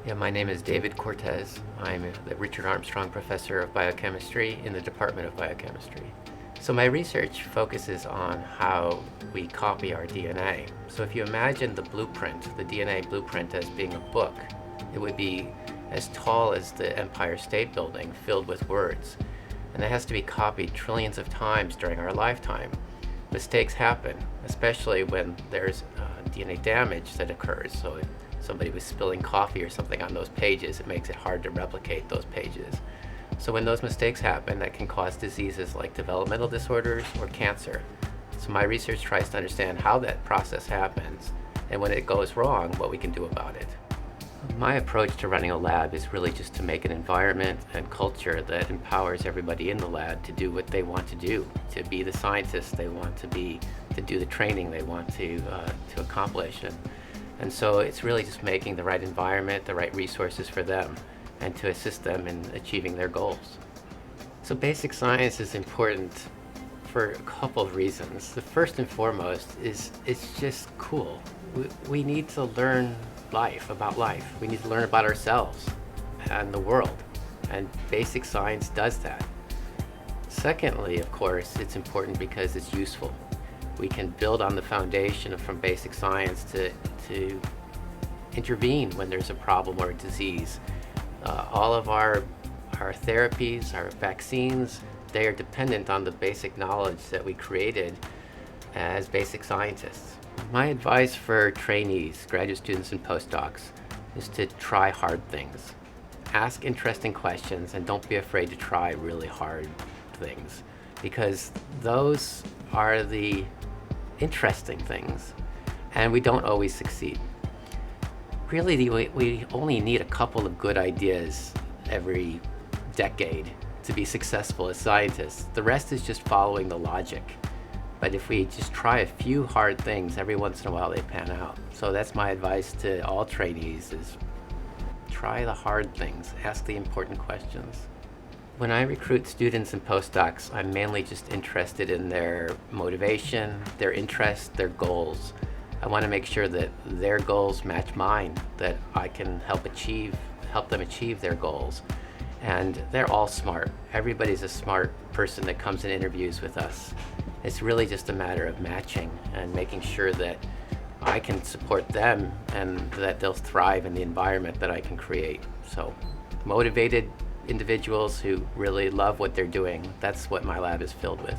Yeah, my name is David Cortez. I'm the Richard Armstrong Professor of Biochemistry in the Department of Biochemistry. So my research focuses on how we copy our DNA. So if you imagine the blueprint, the DNA blueprint as being a book, it would be as tall as the Empire State Building, filled with words. And it has to be copied trillions of times during our lifetime. Mistakes happen, especially when there's DNA damage that occurs. So if somebody was spilling coffee or something on those pages, it makes it hard to replicate those pages. So when those mistakes happen, that can cause diseases like developmental disorders or cancer. So my research tries to understand how that process happens, and when it goes wrong, what we can do about it. My approach to running a lab is really just to make an environment and culture that empowers everybody in the lab to do what they want to do, to be the scientists they want to be, to do the training they want to accomplish. And so it's really just making the right environment, the right resources for them, and to assist them in achieving their goals. So basic science is important for a couple of reasons. The first and foremost is it's just cool. We need to learn about life. We need to learn about ourselves and the world, and basic science does that. Secondly, of course, it's important because it's useful. We can build on the foundation from basic science to intervene when there's a problem or a disease. All of our therapies, our vaccines, they are dependent on the basic knowledge that we created as basic scientists. My advice for trainees, graduate students, and postdocs is to try hard things. Ask interesting questions and don't be afraid to try really hard things, because those are the interesting things, and we don't always succeed. Really, we only need a couple of good ideas every decade to be successful as scientists. The rest is just following the logic. But if we just try a few hard things, every once in a while they pan out. So that's my advice to all trainees, is try the hard things, ask the important questions. When I recruit students and postdocs, I'm mainly just interested in their motivation, their interests, their goals. I want to make sure that their goals match mine, that I can help them achieve their goals. And they're all smart. Everybody's a smart person that comes in interviews with us. It's really just a matter of matching and making sure that I can support them and that they'll thrive in the environment that I can create. So motivated individuals who really love what they're doing, that's what my lab is filled with.